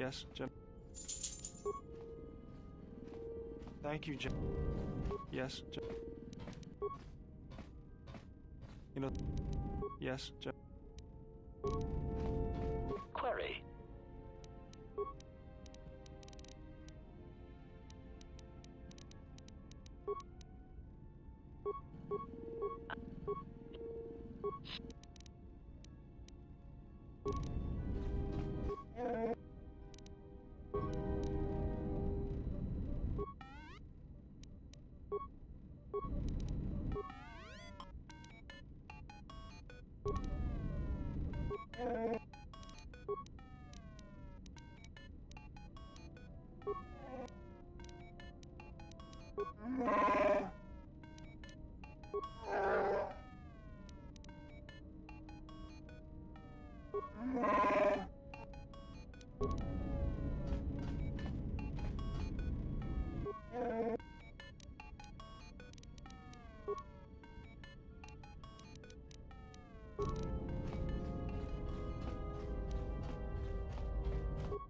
Yes, Gen. Thank you, Gen. Yes, Gen. You know. Yes, Gen. Query.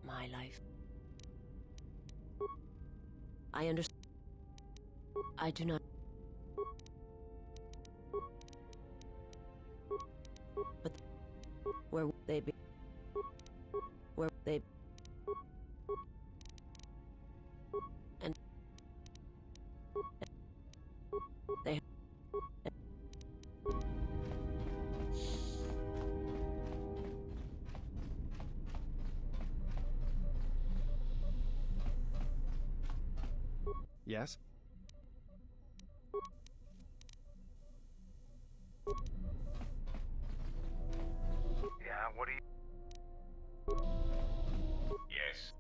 My life. I understand. I do not. But where would they be? Where would they be? And they. Yes. Yeah, what do you... Yes.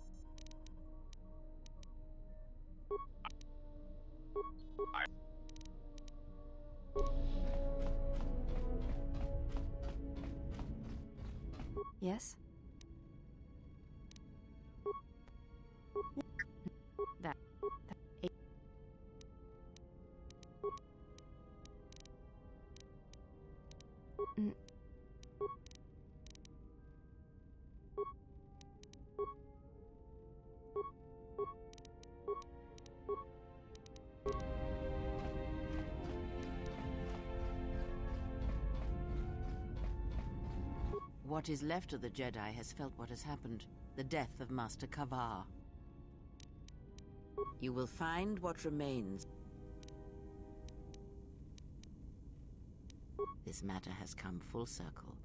Yes? That. Mm. What is left of the Jedi has felt what has happened, the death of Master Kavar. You will find what remains. This matter has come full circle.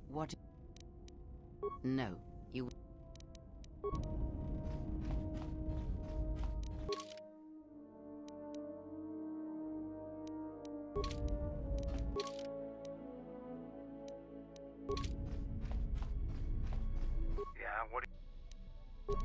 What? No, you... Yeah, what do you...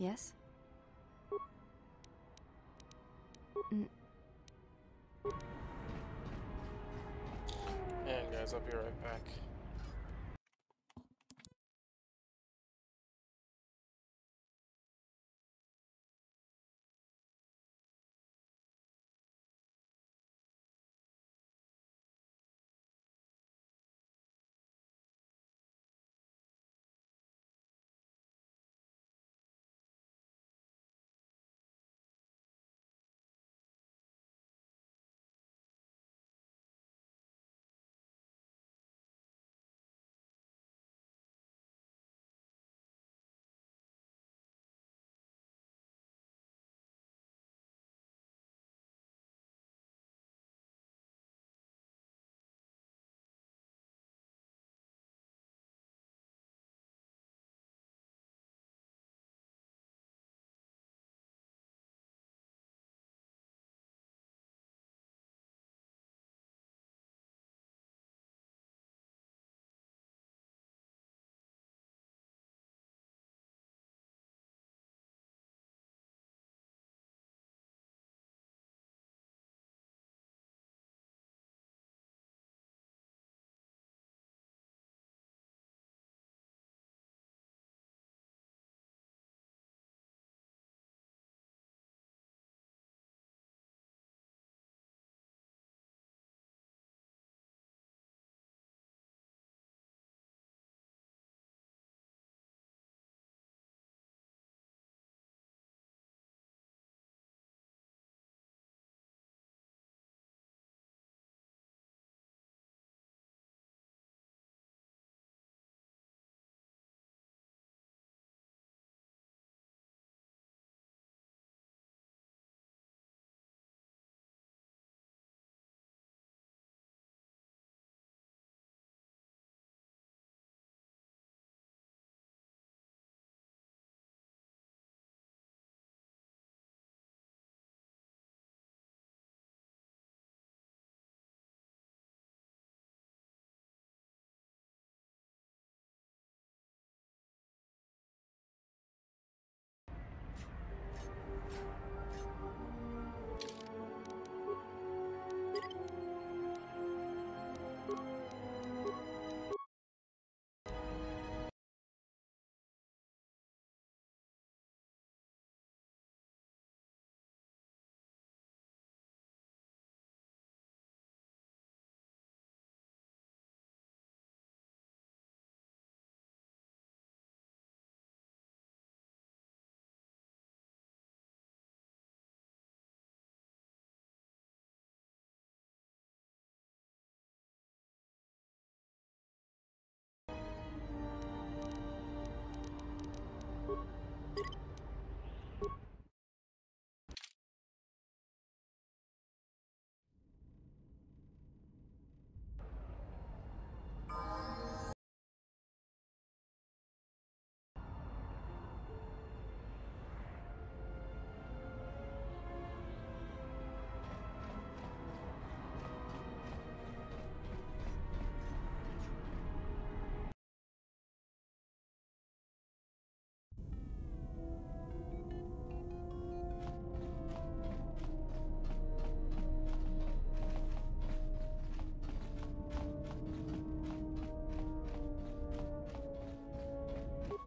Yes? Mm. And guys, I'll be right back.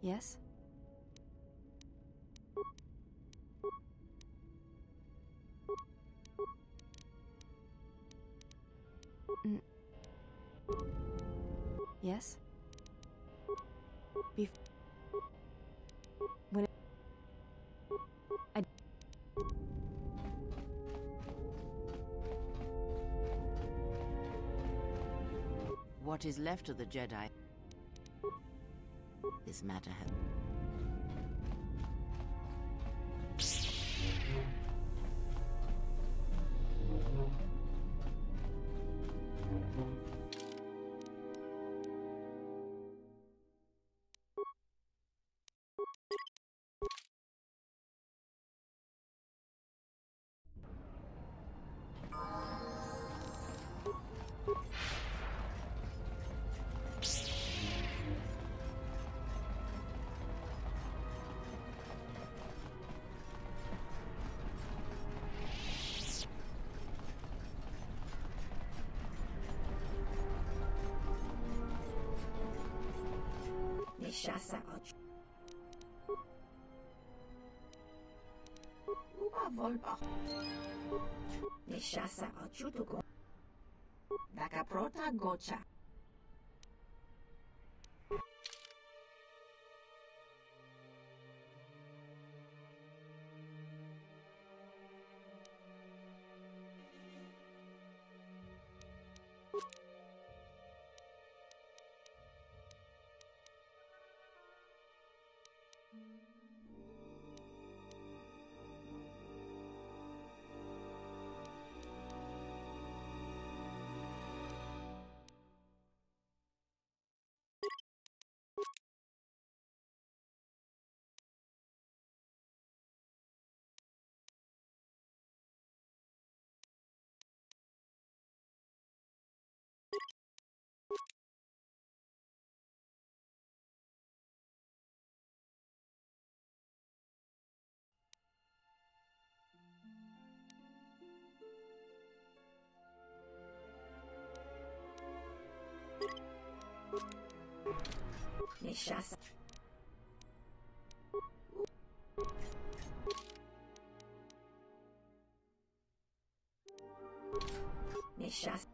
Yes? Mm. Yes? When I... What is left of the Jedi? This matter has... Nishasa ocho. Uba volba. Nishasa ocho to go. Dakaprota gocha. Nishasa. Nishasa.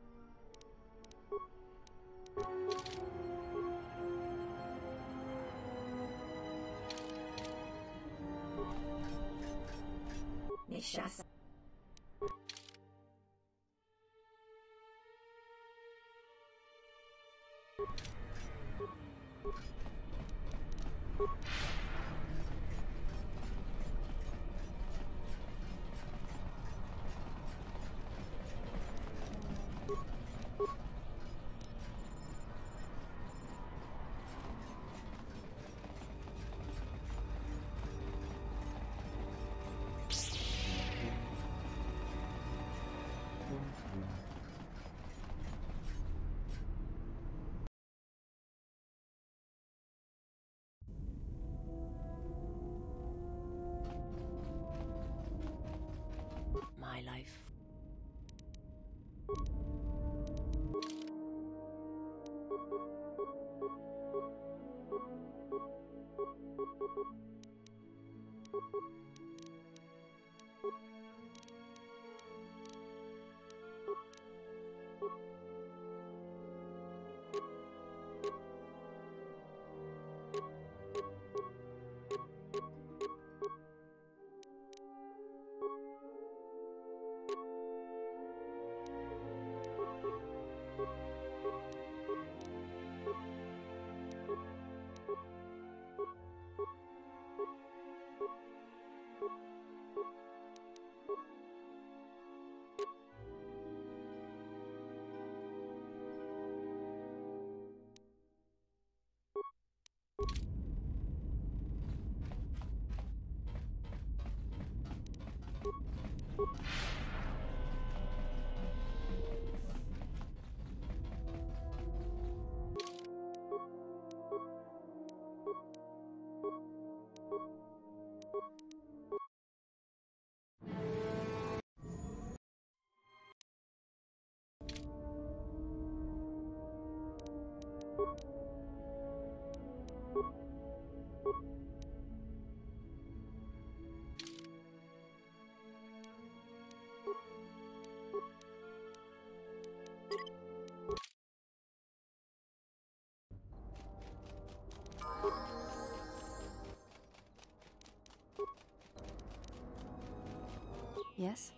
Nishasa. My life. Yes?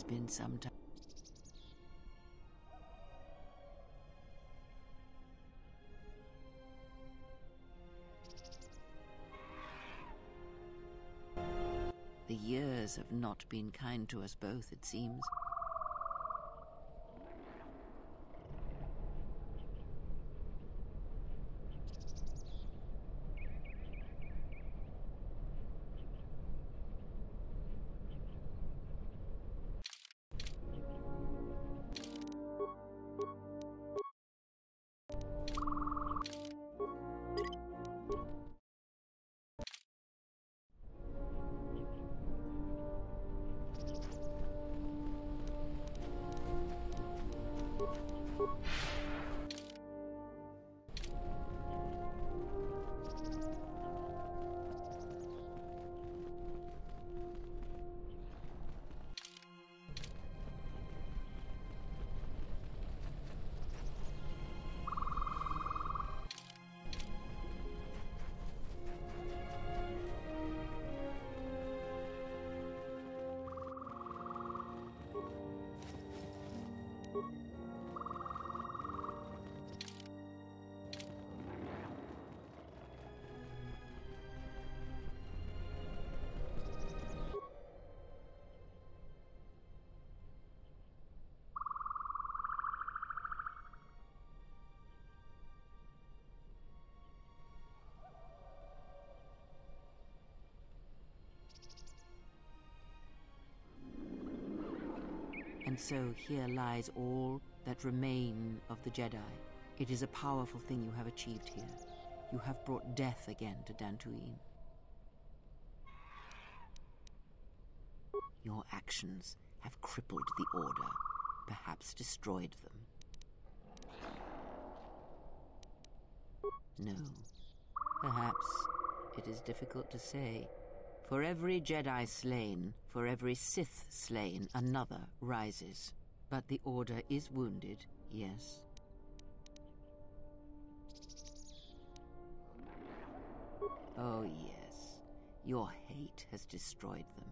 been some time. The years have not been kind to us both, it seems. And so here lies all that remain of the Jedi. It is a powerful thing you have achieved here. You have brought death again to Dantooine. Your actions have crippled the Order, perhaps destroyed them. No, perhaps it is difficult to say. For every Jedi slain, for every Sith slain, another rises. But the Order is wounded, yes. Oh yes, your hate has destroyed them.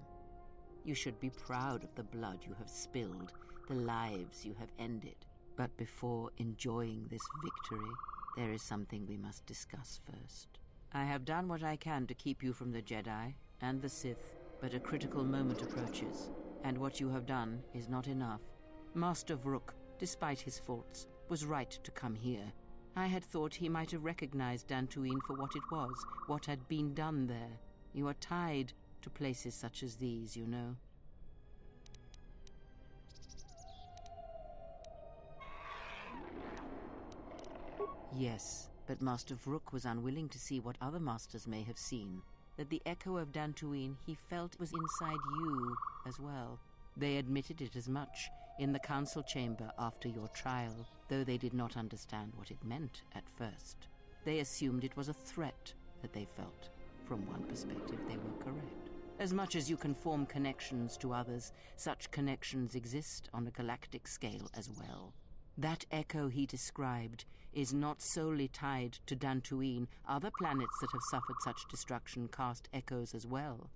You should be proud of the blood you have spilled, the lives you have ended. But before enjoying this victory, there is something we must discuss first. I have done what I can to keep you from the Jedi and the Sith, but a critical moment approaches, and what you have done is not enough. Master Vrook, despite his faults, was right to come here. I had thought he might have recognized Dantooine for what it was, what had been done there. You are tied to places such as these, you know. Yes, but Master Vrook was unwilling to see what other masters may have seen, that the echo of Dantooine he felt was inside you as well. They admitted it as much in the council chamber after your trial, though they did not understand what it meant at first. They assumed it was a threat that they felt. From one perspective, they were correct. As much as you can form connections to others, such connections exist on a galactic scale as well. That echo he described is not solely tied to Dantooine. Other planets that have suffered such destruction cast echoes as well.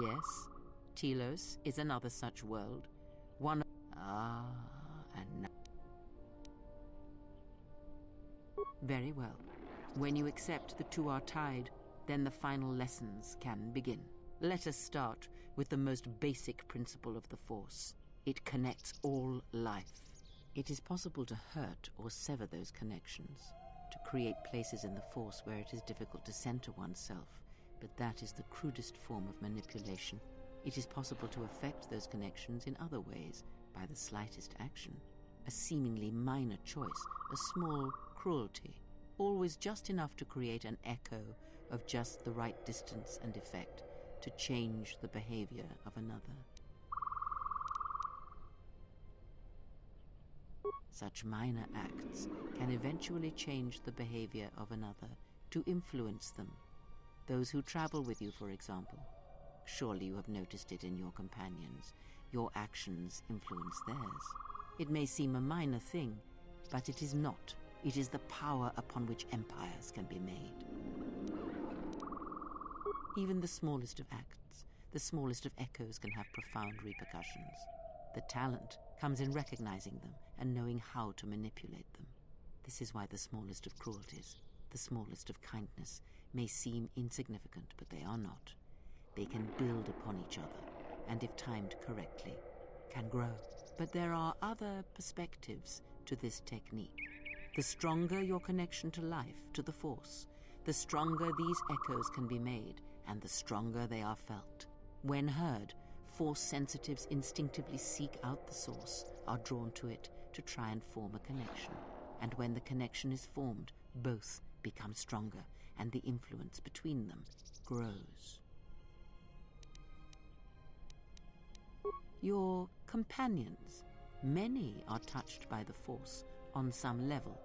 Yes, Telos is another such world. One... and now... Very well. When you accept the two are tied, then the final lessons can begin. Let us start with the most basic principle of the Force. It connects all life. It is possible to hurt or sever those connections, to create places in the Force where it is difficult to center oneself, but that is the crudest form of manipulation. It is possible to affect those connections in other ways, by the slightest action. A seemingly minor choice, a small cruelty, always just enough to create an echo of just the right distance and effect to change the behavior of another. Such minor acts can eventually change the behavior of another, to influence them. Those who travel with you, for example. Surely you have noticed it in your companions. Your actions influence theirs. It may seem a minor thing, But it is not. It is the power upon which empires can be made. Even the smallest of acts, the smallest of echoes can have profound repercussions. The talent comes in recognizing them and knowing how to manipulate them. This is why the smallest of cruelties, the smallest of kindness, may seem insignificant, but they are not. They can build upon each other, and if timed correctly, can grow. But there are other perspectives to this technique. The stronger your connection to life, to the Force, the stronger these echoes can be made, and the stronger they are felt. When heard, Force sensitives instinctively seek out the source, are drawn to it to try and form a connection. And when the connection is formed, both become stronger, and the influence between them grows. Your companions, many are touched by the Force on some level,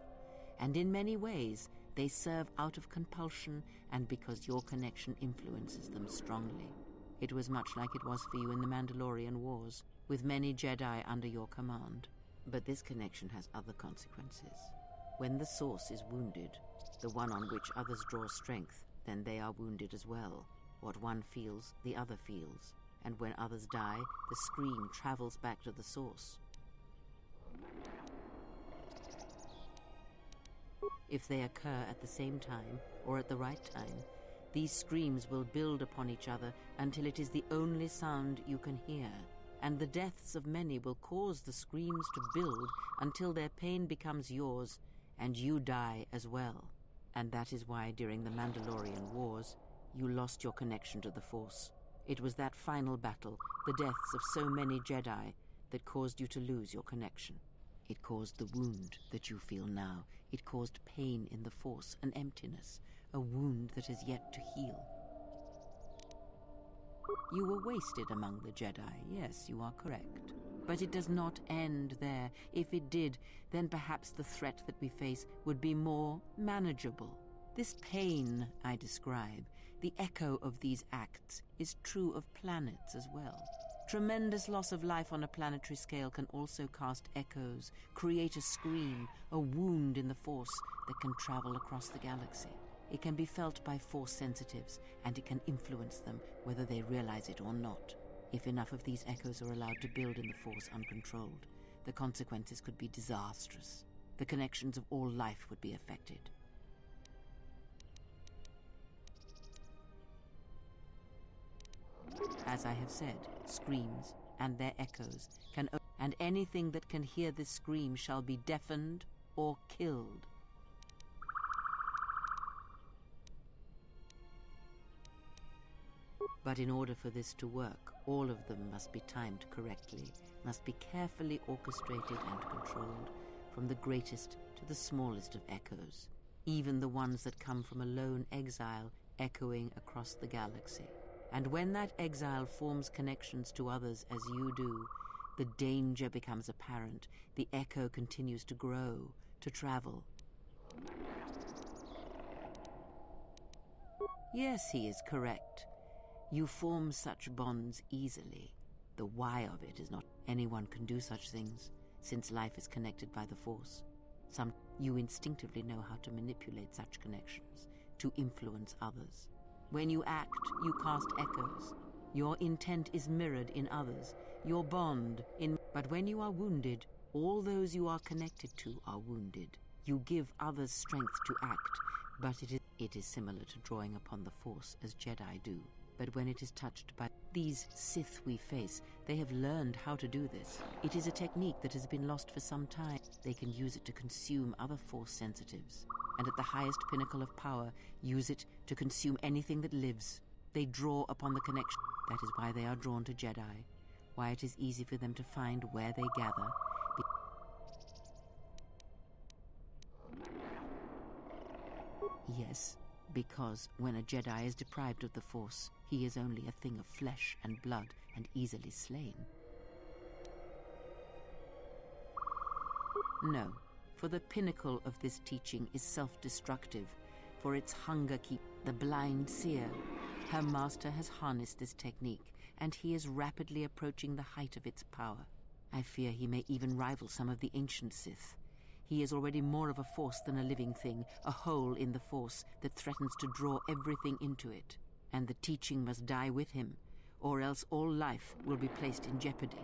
and in many ways they serve out of compulsion and because your connection influences them strongly. It was much like it was for you in the Mandalorian Wars, with many Jedi under your command. But this connection has other consequences. When the source is wounded, the one on which others draw strength, then they are wounded as well. What one feels, the other feels. And when others die, the scream travels back to the source. If they occur at the same time, or at the right time, these screams will build upon each other until it is the only sound you can hear. And the deaths of many will cause the screams to build until their pain becomes yours, and you die as well. And that is why during the Mandalorian Wars, you lost your connection to the Force. It was that final battle, the deaths of so many Jedi, that caused you to lose your connection. It caused the wound that you feel now. It caused pain in the Force, an emptiness, a wound that has yet to heal. You were wasted among the Jedi, yes, you are correct. But it does not end there. If it did, then perhaps the threat that we face would be more manageable. This pain I describe, the echo of these acts, is true of planets as well. Tremendous loss of life on a planetary scale can also cast echoes, create a scream, a wound in the Force that can travel across the galaxy. It can be felt by Force sensitives, and it can influence them whether they realize it or not. If enough of these echoes are allowed to build in the Force uncontrolled, the consequences could be disastrous. The connections of all life would be affected. As I have said, screams and their echoes can and anything that can hear this scream shall be deafened or killed. But in order for this to work, all of them must be timed correctly, must be carefully orchestrated and controlled, from the greatest to the smallest of echoes, even the ones that come from a lone exile echoing across the galaxy. And when that exile forms connections to others as you do, the danger becomes apparent. The echo continues to grow, to travel. Yes, he is correct. You form such bonds easily. The why of it is not anyone can do such things, since life is connected by the Force. You instinctively know how to manipulate such connections, to influence others. When you act, you cast echoes. Your intent is mirrored in others, your bond in... But when you are wounded, all those you are connected to are wounded. You give others strength to act, but it is similar to drawing upon the Force as Jedi do. But when it is touched by these Sith we face, they have learned how to do this. It is a technique that has been lost for some time. They can use it to consume other Force sensitives, and at the highest pinnacle of power, use it to consume anything that lives. They draw upon the connection. That is why they are drawn to Jedi, why it is easy for them to find where they gather. Yes, because when a Jedi is deprived of the Force, he is only a thing of flesh and blood and easily slain. No, for the pinnacle of this teaching is self-destructive, for its hunger keeps the blind seer. Her master has harnessed this technique, and he is rapidly approaching the height of its power. I fear he may even rival some of the ancient Sith. He is already more of a force than a living thing, a hole in the force that threatens to draw everything into it. And the teaching must die with him, or else all life will be placed in jeopardy.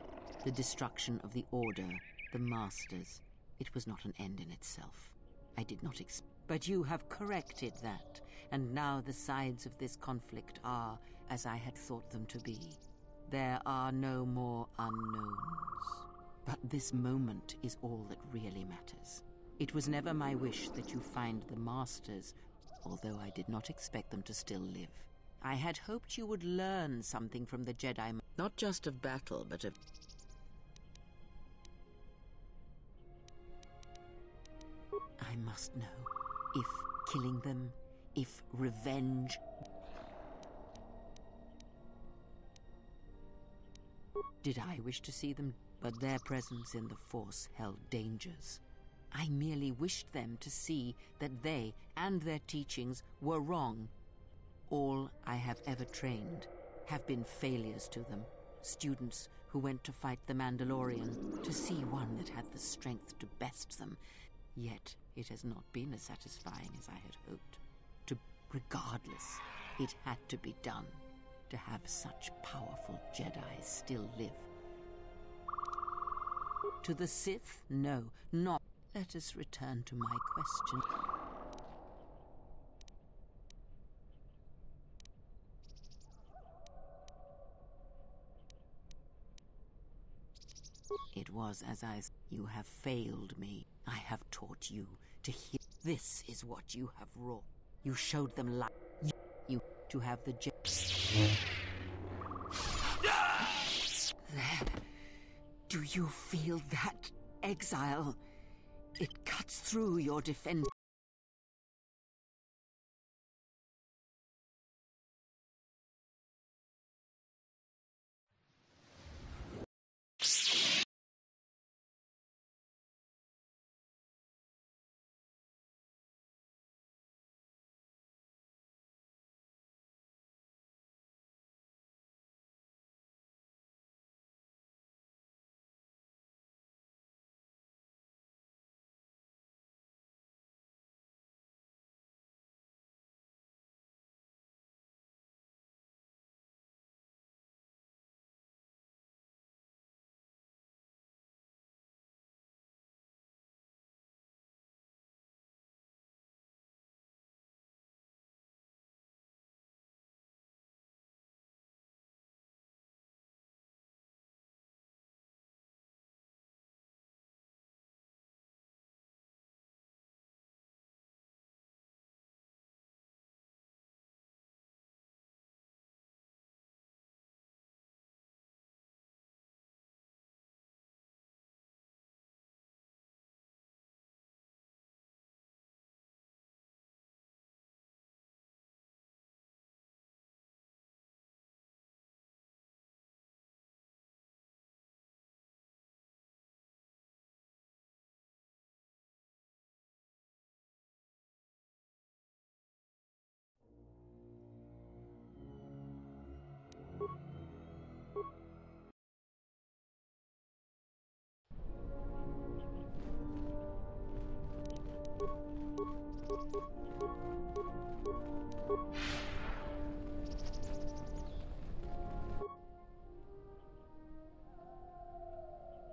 The destruction of the Order, the Masters. It was not an end in itself. I did not expect. But you have corrected that, and now the sides of this conflict are as I had thought them to be. There are no more unknowns. But this moment is all that really matters. It was never my wish that you find the Masters, although I did not expect them to still live. I had hoped you would learn something from the Jedi, not just of battle, but of... I must know if killing them, if revenge... Did I wish to see them? But their presence in the Force held dangers. I merely wished them to see that they and their teachings were wrong. All I have ever trained have been failures to them. Students who went to fight the Mandalorian, to see one that had the strength to best them. Yet it has not been as satisfying as I had hoped. Regardless, it had to be done. To have such powerful Jedi still live. To the Sith? No, not. Let us return to my question. It was as you have failed me. I have taught you to hear. This is what you have wrought. You showed them light. You to have the There. Do you feel that, exile? It cuts through your defense.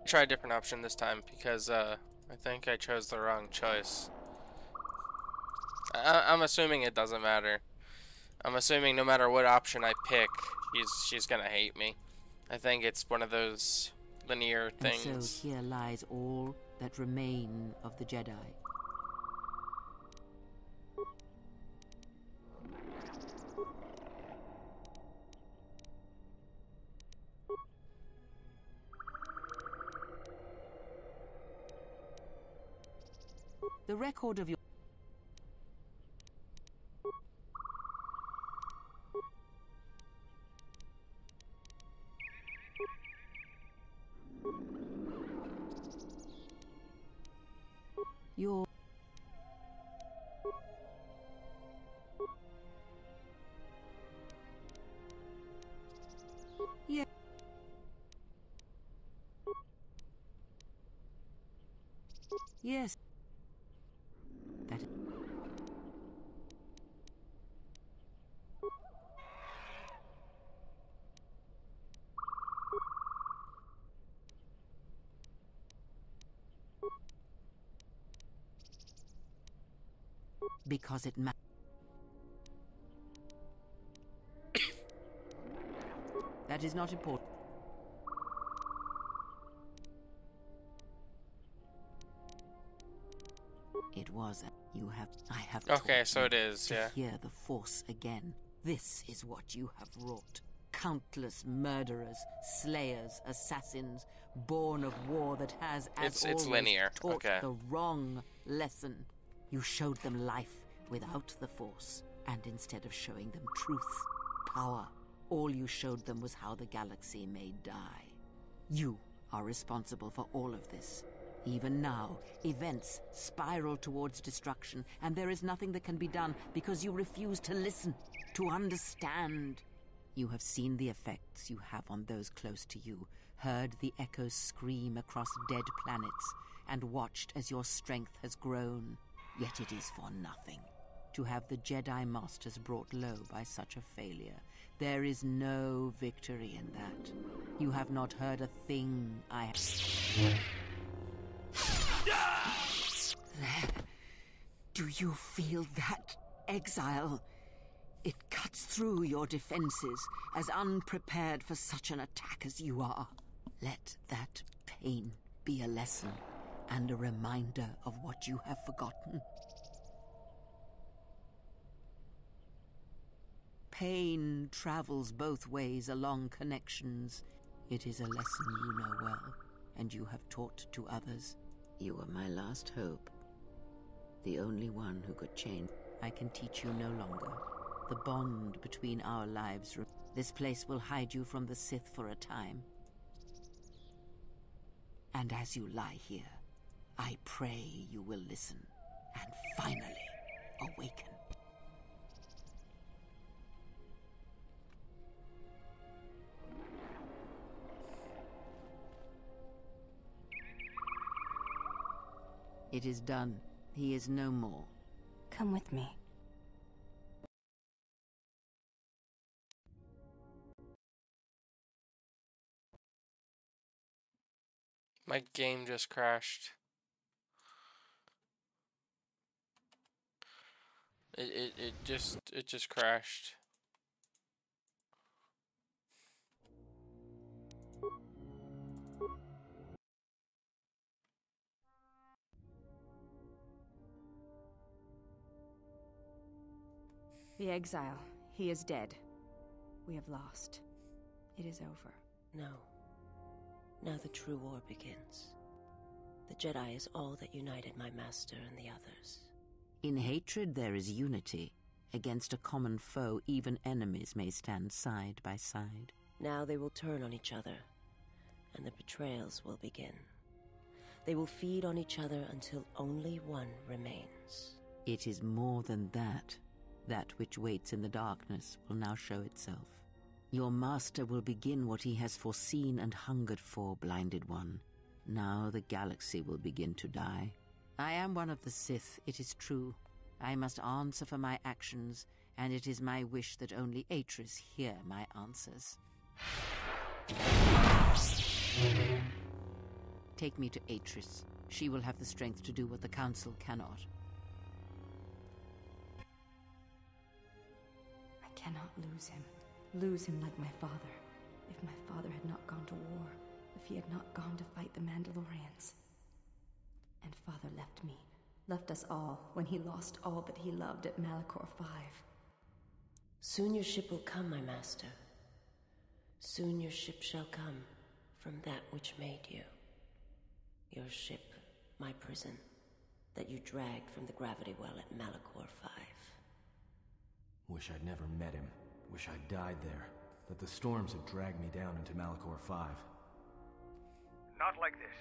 Try a different option this time because I think I chose the wrong choice. I'm assuming it doesn't matter. I'm assuming no matter what option I pick, she's gonna hate me. I think it's one of those linear things. And so here lies all that remain of the Jedi. The record of your... Your... Yeah. Yes. Because it matters. That is not important. It was. I have. Okay, taught so you it is, to yeah. hear the Force again. This is what you have wrought. Countless murderers, slayers, assassins, born of war that has, as It's always, linear, taught okay. the wrong lesson. You showed them life without the Force, and instead of showing them truth, power, all you showed them was how the galaxy may die. You are responsible for all of this. Even now, events spiral towards destruction, and there is nothing that can be done because you refuse to listen, to understand. You have seen the effects you have on those close to you, heard the echoes scream across dead planets, and watched as your strength has grown. Yet it is for nothing. To have the Jedi Masters brought low by such a failure, there is no victory in that. You have not heard a thing I have... There. Do you feel that, exile? It cuts through your defenses, as unprepared for such an attack as you are. Let that pain be a lesson and a reminder of what you have forgotten. Pain travels both ways along connections. It is a lesson you know well, and you have taught to others. You were my last hope. The only one who could change. I can teach you no longer. The bond between our lives... This place will hide you from the Sith for a time. And as you lie here, I pray you will listen and finally awaken. It is done. He is no more. Come with me. My game just crashed. It just crashed. The exile. He is dead. We have lost. It is over. No. Now the true war begins. The Jedi is all that united my master and the others. In hatred there is unity. Against a common foe, even enemies may stand side by side. Now they will turn on each other, and the betrayals will begin. They will feed on each other until only one remains. It is more than that. That which waits in the darkness will now show itself. Your master will begin what he has foreseen and hungered for, Blinded One. Now the galaxy will begin to die. I am one of the Sith, it is true. I must answer for my actions, and it is my wish that only Atris hear my answers. Take me to Atris. She will have the strength to do what the Council cannot. I cannot lose him. Lose him like my father. If my father had not gone to war, if he had not gone to fight the Mandalorians. And father left me, left us all, when he lost all that he loved at Malachor 5. Soon your ship will come, my master. Soon your ship shall come from that which made you. Your ship, my prison, that you dragged from the gravity well at Malachor 5. Wish I'd never met him. Wish I'd died there. That the storms had dragged me down into Malachor 5. Not like this.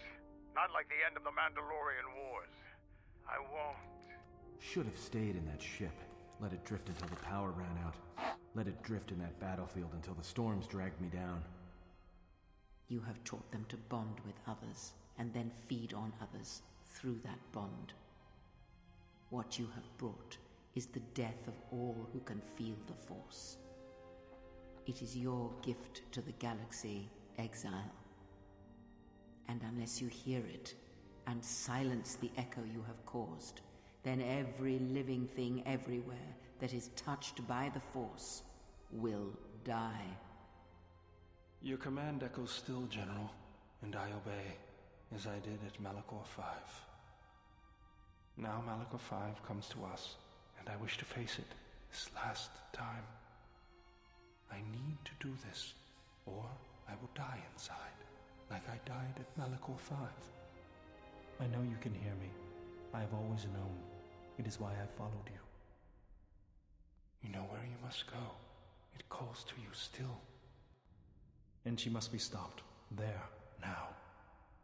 Not like the end of the Mandalorian Wars. I won't. Should have stayed in that ship. Let it drift until the power ran out. Let it drift in that battlefield until the storms dragged me down. You have taught them to bond with others, and then feed on others through that bond. What you have brought is the death of all who can feel the Force. It is your gift to the galaxy, exile. And unless you hear it, and silence the echo you have caused, then every living thing everywhere that is touched by the Force will die. Your command echoes still, General, and I obey, as I did at Malachor 5. Now Malachor 5 comes to us, and I wish to face it this last time. I need to do this, or I will die inside, like I died at Malachor 5. I know you can hear me. I have always known. It is why I followed you. You know where you must go. It calls to you still. And she must be stopped. There, now.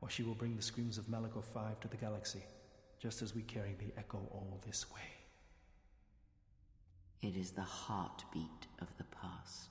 Or she will bring the screams of Malachor 5 to the galaxy, just as we carry the echo all this way. It is the heartbeat of the past.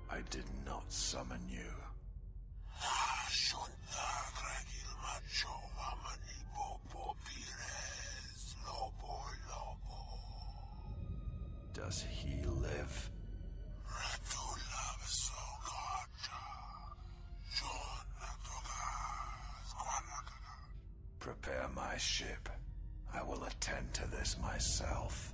I did not summon you. Does he live? Prepare my ship. I will attend to this myself.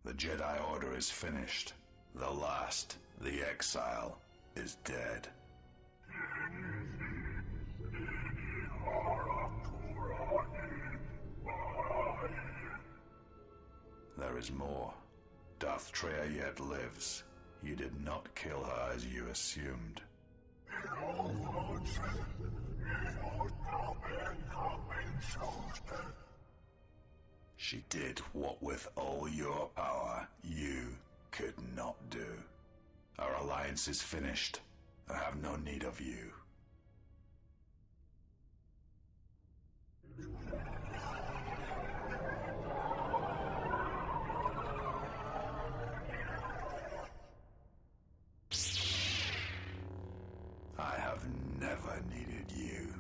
The Jedi Order is finished. The last, the exile, is dead. There is more. Darth Treya yet lives. You did not kill her as you assumed. She did what with all your power you could not do. Our alliance is finished. I have no need of you. I have never needed you.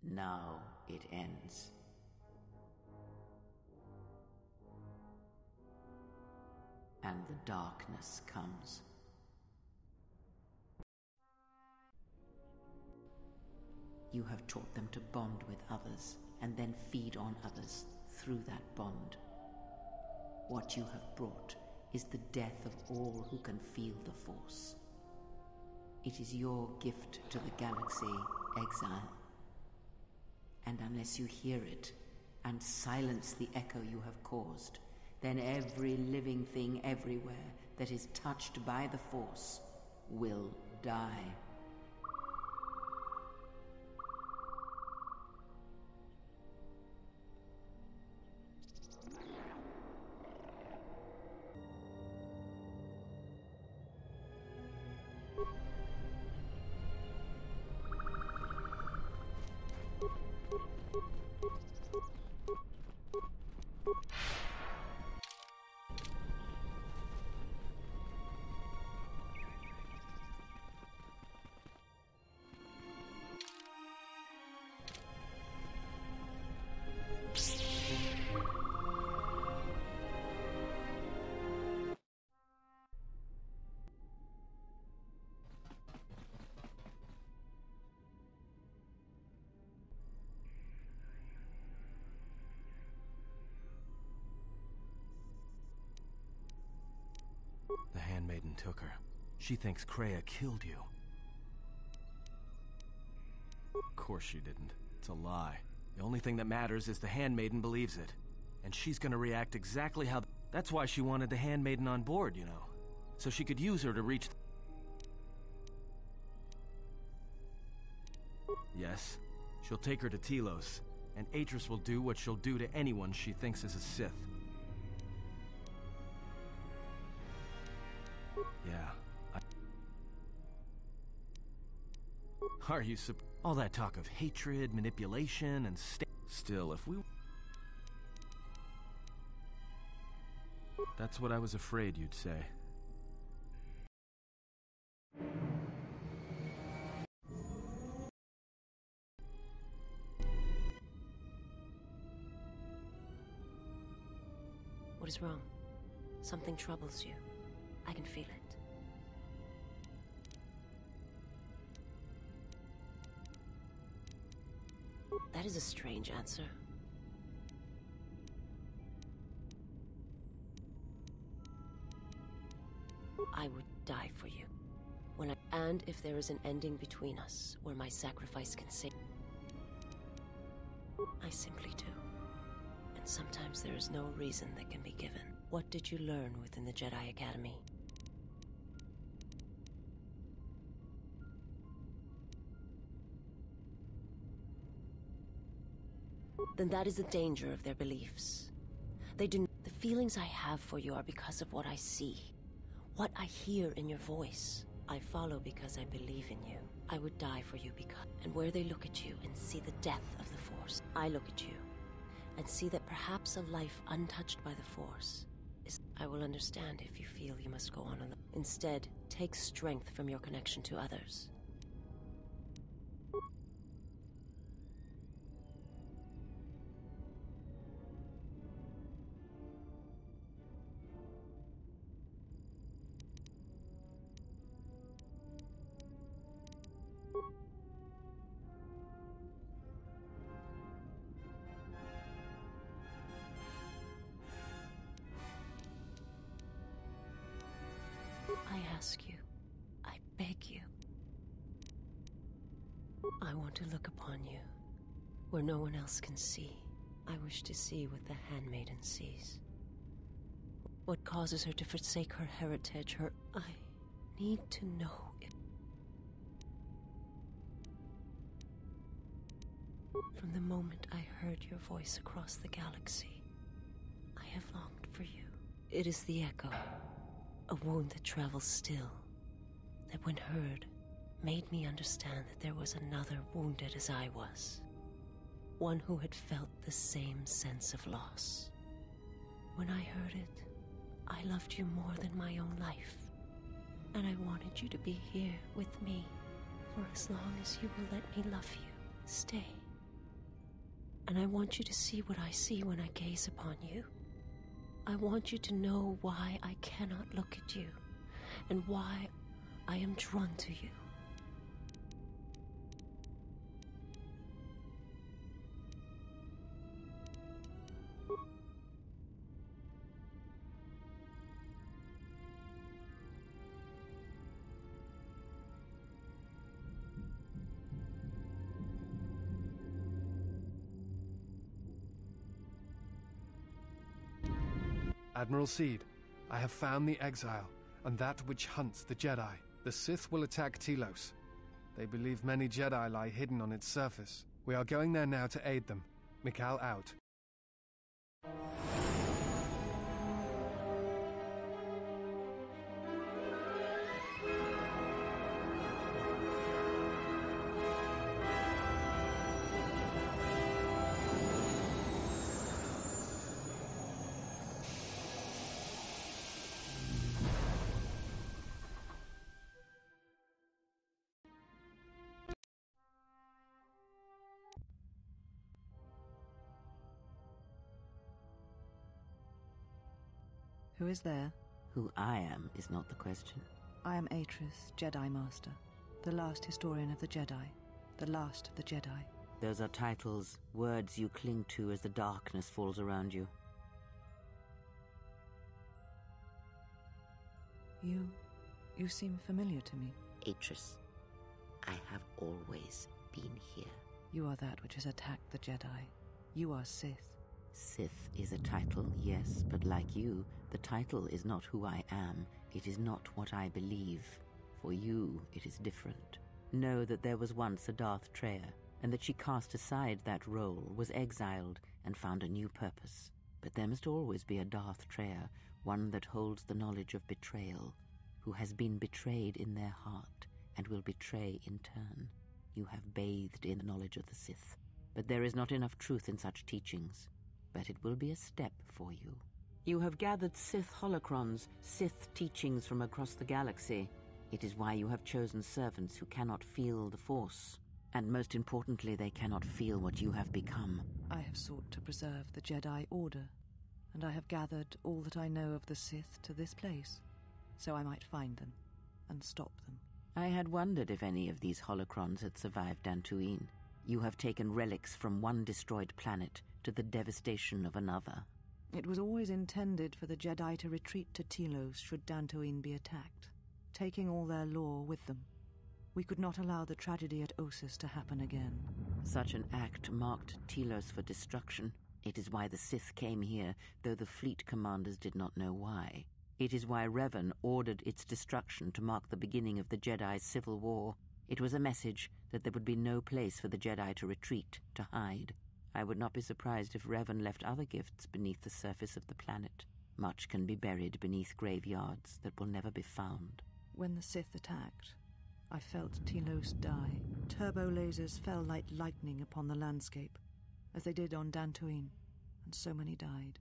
Now it ends. And the darkness comes. You have taught them to bond with others, and then feed on others through that bond. What you have brought is the death of all who can feel the Force. It is your gift to the galaxy, exile. And unless you hear it, and silence the echo you have caused, then every living thing everywhere that is touched by the Force will die. took her. She thinks Kreia killed you. Of course she didn't. It's a lie. The only thing that matters is the Handmaiden believes it. And she's gonna react exactly how... That's why she wanted the Handmaiden on board, you know. So she could use her to reach... Yes, she'll take her to Telos, and Atris will do what she'll do to anyone she thinks is a Sith. Yeah, Are you all that talk of hatred, manipulation, and still, if we... That's what I was afraid you'd say. What is wrong? Something troubles you. I can feel it. That is a strange answer. I would die for you. And if there is an ending between us, where my sacrifice can save... I simply do. And sometimes there is no reason that can be given. What did you learn within the Jedi Academy? Then that is the danger of their beliefs. They do. The feelings I have for you are because of what I see, what I hear in your voice. I follow because I believe in you. I would die for you because... And where they look at you and see the death of the Force, I look at you and see that perhaps a life untouched by the Force is... I will understand if you feel you must go on alone. Instead, take strength from your connection to others. I ask you, I beg you. I want to look upon you, where no one else can see. I wish to see what the Handmaiden sees. What causes her to forsake her heritage, her... I need to know if... From the moment I heard your voice across the galaxy, I have longed for you. It is the echo. A wound that travels still, that when heard, made me understand that there was another wounded as I was. One who had felt the same sense of loss. When I heard it, I loved you more than my own life. And I wanted you to be here with me for as long as you will let me love you. Stay. And I want you to see what I see when I gaze upon you. I want you to know why I cannot look at you, and why I am drawn to you. Admiral Seed, I have found the exile, and that which hunts the Jedi. The Sith will attack Telos. They believe many Jedi lie hidden on its surface. We are going there now to aid them. Mikal out. Who is there? Who I am is not the question. I am Atris, Jedi Master, the last historian of the Jedi, the last of the Jedi. Those are titles, words you cling to as the darkness falls around you. You You seem familiar to me. Atris, I have always been here. You are that which has attacked the Jedi. You are Sith. Sith is a title, yes, but like you, the title is not who I am. It is not what I believe. For you, it is different. Know that there was once a Darth Treya, and that she cast aside that role, was exiled, and found a new purpose. But there must always be a Darth Treya, one that holds the knowledge of betrayal, who has been betrayed in their heart, and will betray in turn. You have bathed in the knowledge of the Sith, but there is not enough truth in such teachings. But it will be a step for you. You have gathered Sith holocrons, Sith teachings from across the galaxy. It is why you have chosen servants who cannot feel the Force. And most importantly, they cannot feel what you have become. I have sought to preserve the Jedi Order, and I have gathered all that I know of the Sith to this place, so I might find them and stop them. I had wondered if any of these holocrons had survived Dantooine. You have taken relics from one destroyed planet to the devastation of another. It was always intended for the Jedi to retreat to Telos should Dantooine be attacked, taking all their lore with them. We could not allow the tragedy at Ossus to happen again. Such an act marked Telos for destruction. It is why the Sith came here, though the fleet commanders did not know why. It is why Revan ordered its destruction to mark the beginning of the Jedi's civil war. It was a message that there would be no place for the Jedi to retreat, to hide. I would not be surprised if Revan left other gifts beneath the surface of the planet. Much can be buried beneath graveyards that will never be found. When the Sith attacked, I felt Telos die. Turbo lasers fell like lightning upon the landscape, as they did on Dantooine, and so many died.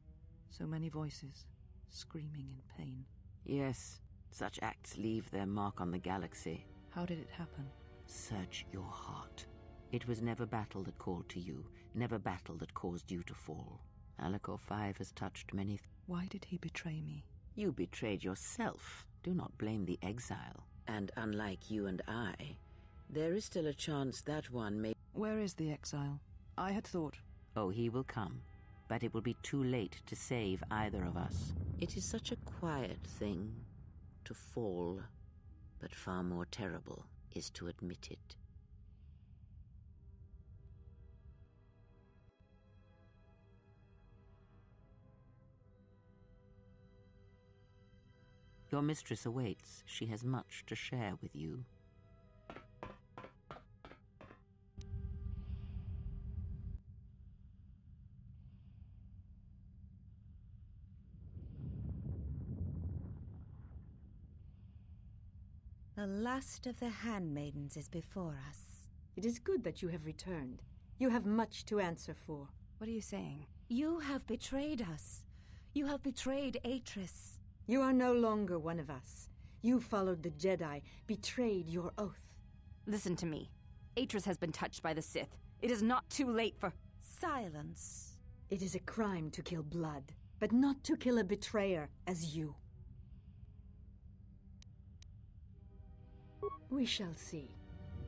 So many voices, screaming in pain. Yes, such acts leave their mark on the galaxy. How did it happen? Search your heart. It was never battle that called to you, never battle that caused you to fall. Alakor 5 has touched many... Why did he betray me? You betrayed yourself. Do not blame the exile. And unlike you and I, there is still a chance that one may... Where is the exile? I had thought... Oh, he will come, but it will be too late to save either of us. It is such a quiet thing to fall, but far more terrible is to admit it. Your mistress awaits. She has much to share with you. The last of the handmaidens is before us. It is good that you have returned. You have much to answer for. What are you saying? You have betrayed us. You have betrayed Atris. You are no longer one of us. You followed the Jedi, betrayed your oath. Listen to me. Atris has been touched by the Sith. It is not too late for... Silence. It is a crime to kill blood, but not to kill a betrayer as you. We shall see.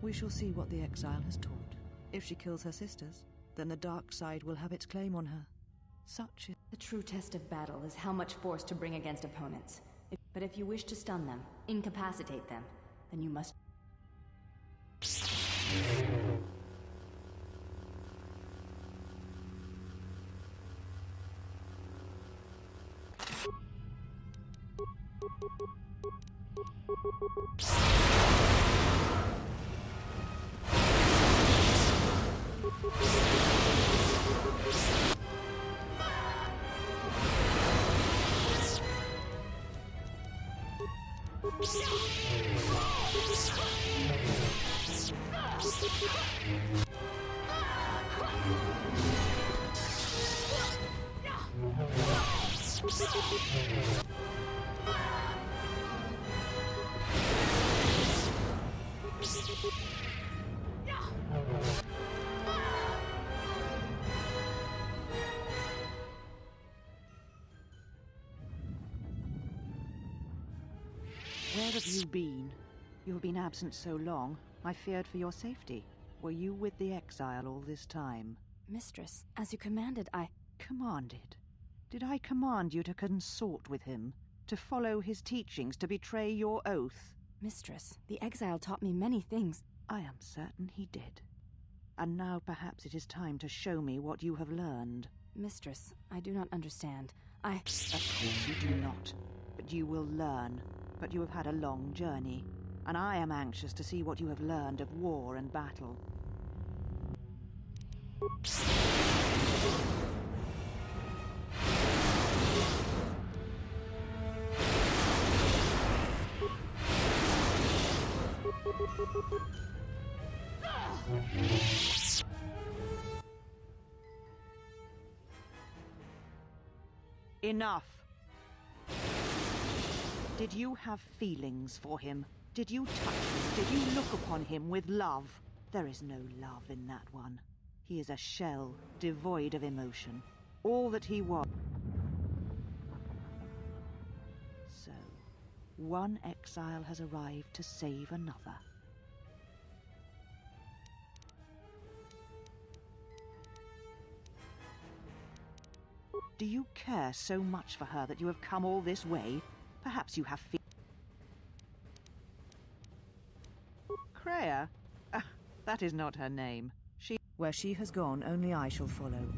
We shall see what the exile has taught. If she kills her sisters, then the dark side will have its claim on her. Such is... The true test of battle is how much force to bring against opponents. But if you wish to stun them, incapacitate them, then you must... Where have you been? You have been absent so long, I feared for your safety. Were you with the exile all this time? Mistress, as you commanded, I... Commanded? Did I command you to consort with him? To follow his teachings, to betray your oath? Mistress, the exile taught me many things. I am certain he did. And now perhaps it is time to show me what you have learned. Mistress, I do not understand. Of course you do not. But you will learn. But you have had a long journey, and I am anxious to see what you have learned of war and battle. Enough! Did you have feelings for him? Did you touch him? Did you look upon him with love? There is no love in that one. He is a shell, devoid of emotion. All that he was. So, one exile has arrived to save another. Do you care so much for her that you have come all this way? Perhaps you have Kreia? That is not her name. Where she has gone, only I shall follow.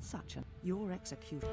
Such an... Your execution...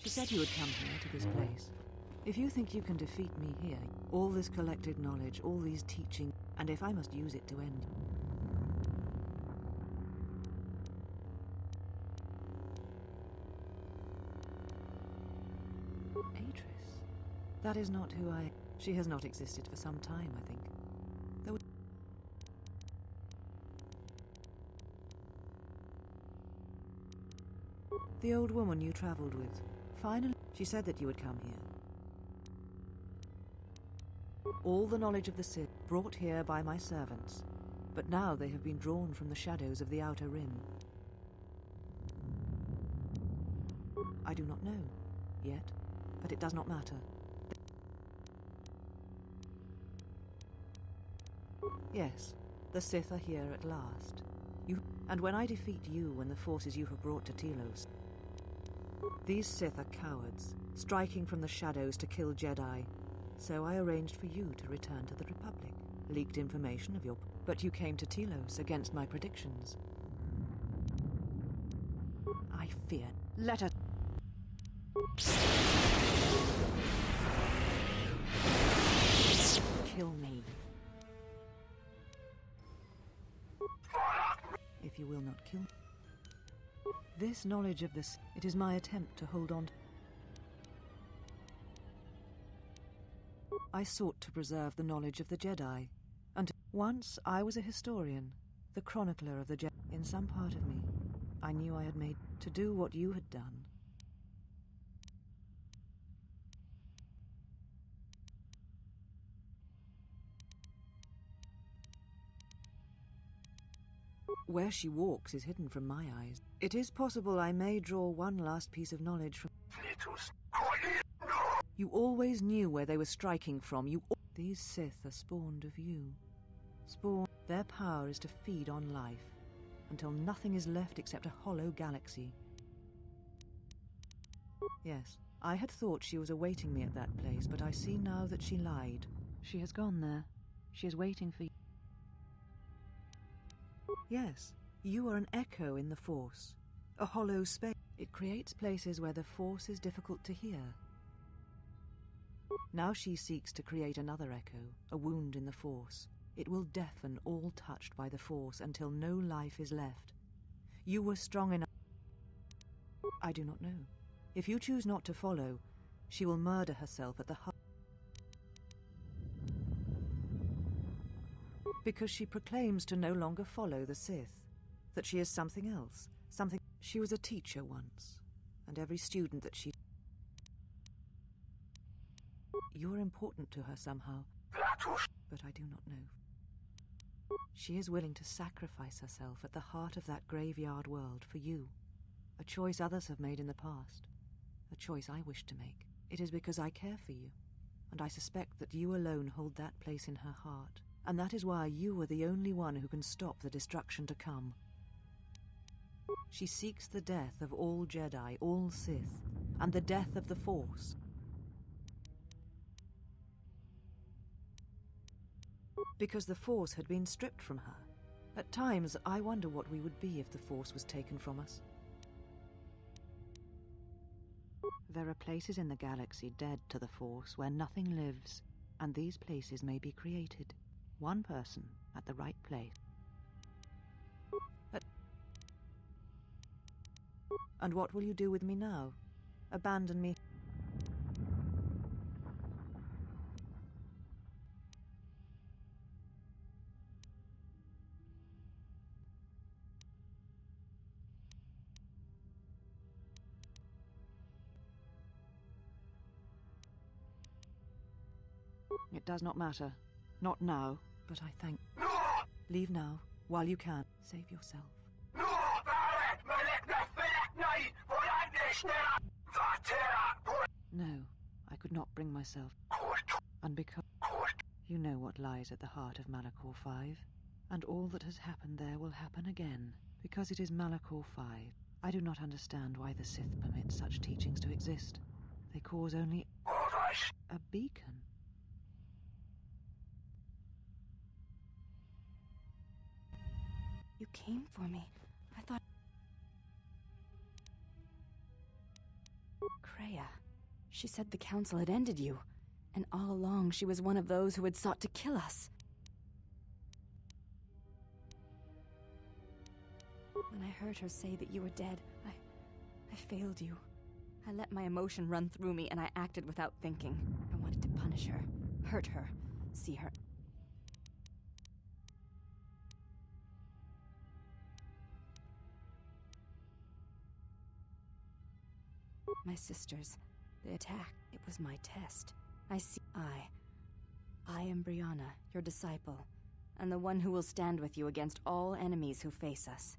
She said you would come here to this place. If you think you can defeat me here, all this collected knowledge, all these teaching, and if I must use it to end... Atris? That is not who I... She has not existed for some time, I think. There was... The old woman you travelled with. Finally, she said that you would come here. All the knowledge of the Sith brought here by my servants, but now they have been drawn from the shadows of the Outer Rim. I do not know, yet, but it does not matter. Yes, the Sith are here at last. And when I defeat you and the forces you have brought to Telos, these Sith are cowards, striking from the shadows to kill Jedi. So I arranged for you to return to the Republic. Leaked information of your... But you came to Telos against my predictions. I fear... Let us... Kill me. If you will not kill me. This knowledge of this, it is my attempt to hold on to... I sought to preserve the knowledge of the Jedi. Once I was a historian, the chronicler of the Jedi. In some part of me, I knew I had made to do what you had done. Where she walks is hidden from my eyes. It is possible I may draw one last piece of knowledge from... You always knew where they were striking from. These Sith are spawned of you. Their power is to feed on life, until nothing is left except a hollow galaxy. Yes, I had thought she was awaiting me at that place, but I see now that she lied. She has gone there. She is waiting for you. Yes, you are an echo in the Force. A hollow space. It creates places where the Force is difficult to hear. Now she seeks to create another echo, a wound in the Force. It will deafen all touched by the Force until no life is left. You were strong enough... I do not know. If you choose not to follow, she will murder herself at the hub. Because she proclaims to no longer follow the Sith. That she is something else. Something... She was a teacher once, and every student that she... You're important to her somehow, but I do not know. She is willing to sacrifice herself at the heart of that graveyard world for you. A choice others have made in the past. A choice I wish to make. It is because I care for you, and I suspect that you alone hold that place in her heart. And that is why you are the only one who can stop the destruction to come. She seeks the death of all Jedi, all Sith, and the death of the Force. Because the Force had been stripped from her. At times, I wonder what we would be if the Force was taken from us. There are places in the galaxy dead to the Force where nothing lives, and these places may be created. One person at the right place. And what will you do with me now? Abandon me? It does not matter. Not now, but I thank... Leave now, while you can. Save yourself. No, I could not bring myself. And because... You know what lies at the heart of Malachor 5. And all that has happened there will happen again. Because it is Malachor 5. I do not understand why the Sith permit such teachings to exist. They cause only... a beacon. You came for me. I thought... Kreia. She said the Council had ended you. And all along she was one of those who had sought to kill us. When I heard her say that you were dead, I failed you. I let my emotion run through me and I acted without thinking. I wanted to punish her, hurt her, see her... My sisters, the attack, it was my test. I am Brianna, your disciple, and the one who will stand with you against all enemies who face us.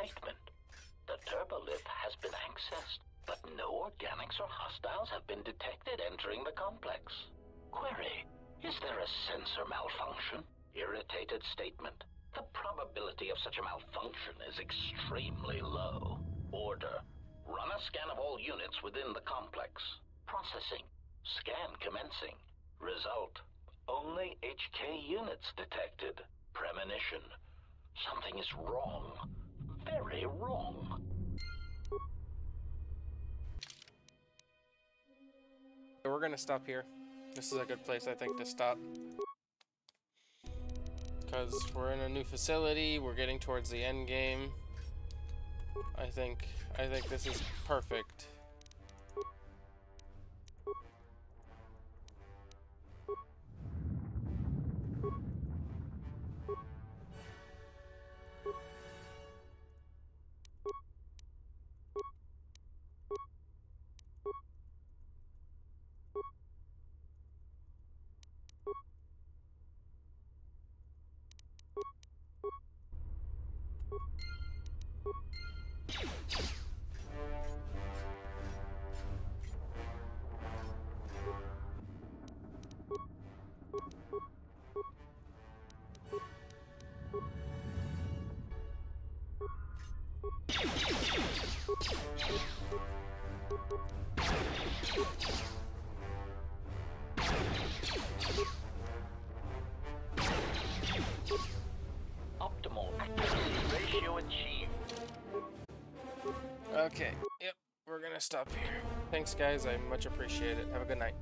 Statement. The turbolith has been accessed, but no organics or hostiles have been detected entering the complex. Query. Is there a sensor malfunction? Irritated statement. The probability of such a malfunction is extremely low. Order. Run a scan of all units within the complex. Processing. Scan commencing. Result. Only HK units detected. Premonition. Something is wrong. Very wrong. We're gonna stop here. This is a good place, I think, to stop. Because we're in a new facility, we're getting towards the end game. I think this is perfect. Okay, yep, we're gonna stop here. Thanks, guys. I much appreciate it. Have a good night.